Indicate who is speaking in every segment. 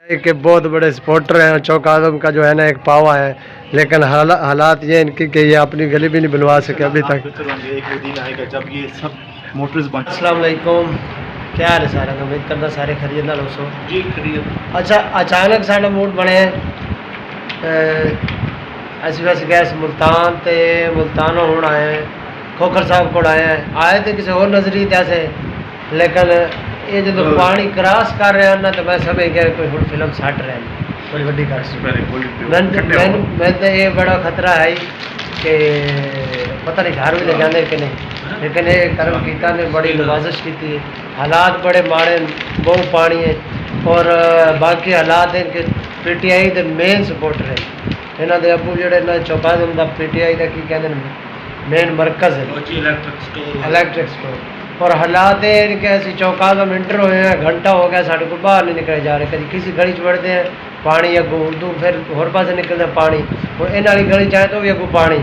Speaker 1: के बहुत बड़े सपोर्टर हैं। चौक आजम का जो है ना एक पावा है, लेकिन हालात ये इनकी कि ये अपनी गली भी नहीं बनवा सके अभी तक।
Speaker 2: एक वो दिन आएगा जब ये सब मोटर्स बन।
Speaker 1: अस्सलाम वालेकुम, क्या हाल है सारा? उम्मीद करना सारे खरीद ना लोसो
Speaker 2: जी खरीद।
Speaker 1: अच्छा, अचानक साढ़ा मूड बने अस वैसे गए मुल्तान ते मुल्तान हूँ आए हैं, खोखर साहब को आए थे किसी और नजरिए से, लेकिन ये जो पानी क्रॉस कर रहे हैं ना तो मैं समझ गया कोई हुण फिल्म सट रहे हैं बड़ी वड्डी कर। मैं तो ये बड़ा खतरा है कि पता नहीं घर भी ले जाने कि नहीं, लेकिन ये कर्म कीता ने बड़ी नवाजिश की थी। हालात बड़े माड़े, बहुत पानी है और बाकी हालात इनके PTI के मेन सपोर्टर है। इन्हों के अबू जोड़े ना चौकाजम का PTI का की कहते हैं मेन मरकज़ है, इलैक्ट्रिक स्टोर। और हालात है इनके ऐसी चौकाजम इंटर हुए हैं, घंटा हो गया साढ़े को बाहर नहीं निकले जा रहे। कभी किसी गली च बढ़ते हैं पानी अगू उर्दू, फिर होर पास निकलते हैं पानी, और इन वाली गली चाहे तो भी अगू पानी।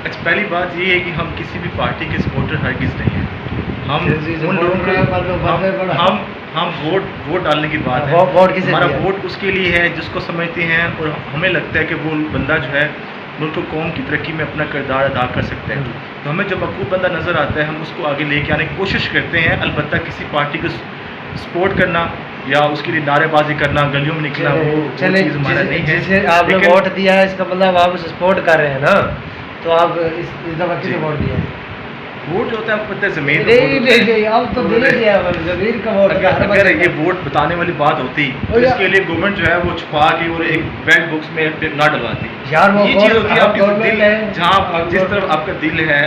Speaker 2: अच्छा, पहली बात ये है कि हम किसी भी पार्टी के सपोर्टर हरगिज़ नहीं हैं। हम उन लोगों को हम वोट डालने की बात है।
Speaker 1: वोट किसे
Speaker 2: हमारा वोट उसके लिए है जिसको समझते हैं और हमें लगता है कि वो बंदा जो है मुल्क कौम की तरक्की में अपना किरदार अदा कर सकते हैं। तो हमें जब मकबूल बंदा नज़र आता है हम उसको आगे लेके आने की कोशिश करते हैं। अलबत्ता किसी पार्टी को सपोर्ट करना या उसके लिए नारेबाजी करना, गलियों में निकलना, वो चीज़ हमारा नहीं है।
Speaker 1: जिसे आपने वोट दिया है इसका मतलब आप सपोर्ट कर रहे हैं ना, तो आप इस दफ़ा किसे वोट दिया है?
Speaker 2: वोट जो होता है आपको पता है ज़मीन
Speaker 1: नहीं, अब तो दे दिया ज़मीन का वोट।
Speaker 2: अगर ये वोट बताने वाली बात होती तो इसके लिए गवर्नमेंट जो है वो छुपा के और एक बैड बुक्स में ना डलवाती
Speaker 1: यार। वो
Speaker 2: ये चीज़ होती है आपकी दिल, जहाँ जिस तरफ आपका दिल है।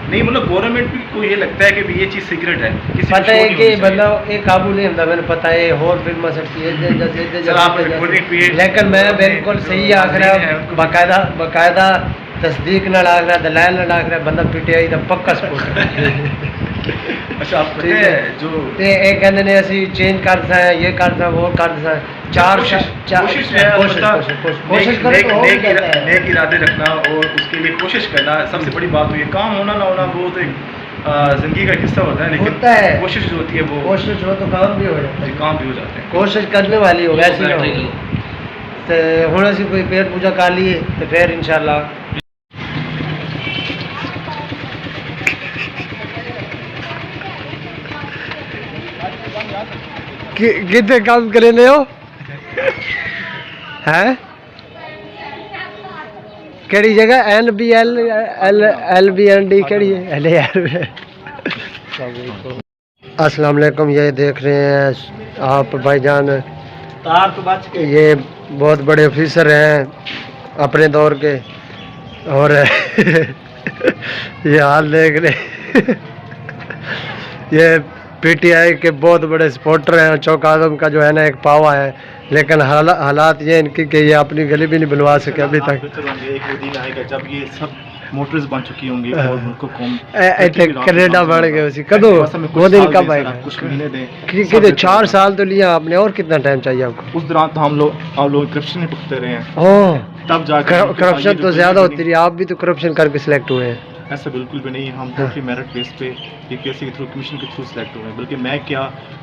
Speaker 2: नहीं मतलब गवर्नमेंट भी को ये लगता है कि ये चीज़ सीक्रेट है, किसी
Speaker 1: पता है कि मतलब ये काबू नहीं होता। मैंने पता है और फिल्म सकती है, लेकिन मैं बिल्कुल सही आखिर बाकायदा तस्दीक ना लाग रहा, दलाल ना लाग रहा, बंदा PTI का पक्का सपोर्ट है।
Speaker 2: अच्छा, आप पता है जो
Speaker 1: ते एक कहते ने असी चेंज कर सकते हैं, ये कर सकते हैं, वो कर सकते हैं।
Speaker 2: नेक इरादे रखना और उसके लिए कोशिश करना सबसे बड़ी बात हुई है। काम होना ना होना वो तो जिंदगी का हिस्सा होता है, लेकिन होता है। कोशिश जो होती है वो
Speaker 1: कोशिश हो तो काम भी हो जाता है,
Speaker 2: काम भी हो जाते हैं।
Speaker 1: कोशिश करने वाली हो वैसे तो हुण असी कोई पेट पूजा कर लिए तो फिर इंशाल्लाह कितने काम करेंगे हो हैं? केड़ी जगह NBL LBND केड़ी है? अस्सलाम वालेकुम, ये देख रहे हैं आप भाईजान, ये बहुत बड़े ऑफिसर हैं अपने दौर के, और ये हाल देख रहे ये PTI के बहुत बड़े सपोर्टर हैं। चौक आजम का जो है ना एक पावा है, लेकिन हालात ये इनकी कि ये अपनी गली भी नहीं बनवा सके अभी तक।
Speaker 2: एक वो दिन आएगा जब ये सब मोटर्स बन चुकी होंगी और उनको
Speaker 1: कनाडा बढ़ गए उसी कदों वो दिन कब आएगा?
Speaker 2: कुछ महीने दें,
Speaker 1: कितने 4 साल तो लिया आपने, और कितना टाइम चाहिए आपको?
Speaker 2: उस दौरान तो हम लोग करप्शन में भुगते रहे हैं,
Speaker 1: तब जाकर करप्शन तो ज्यादा होती रही। आप भी तो करप्शन करके सिलेक्ट हुए हैं।
Speaker 2: ऐसा बिल्कुल भी नहीं, हम टोटली मेरिट बेस पे PSC के थ्रू, कमीशन के थ्रू सिलेक्ट हुए हैं। बल्कि मैं क्या,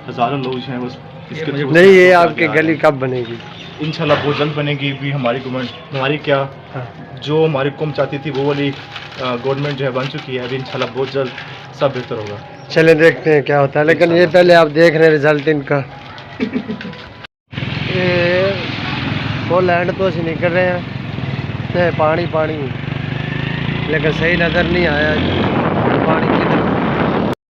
Speaker 2: हज़ारों लोग हैं वो इसके थ्रू।
Speaker 1: नहीं, ये आपकी गली कब बनेगी?
Speaker 2: इंशाल्लाह बहुत जल्द बनेगी भी। हमारी गवर्नमेंट, हमारी क्या जो हमारी कौम चाहती थी वो वाली गवर्नमेंट जो है बन चुकी है। अभी इंशाल्लाह बहुत जल्द सब बेहतर होगा।
Speaker 1: चले देखते हैं क्या होता है, लेकिन ये पहले आप देख रहे हैं रिजल्ट इनका। वो लैंड तो असी निकल रहे हैं, पानी लेकिन सही नज़र नहीं आया पानी।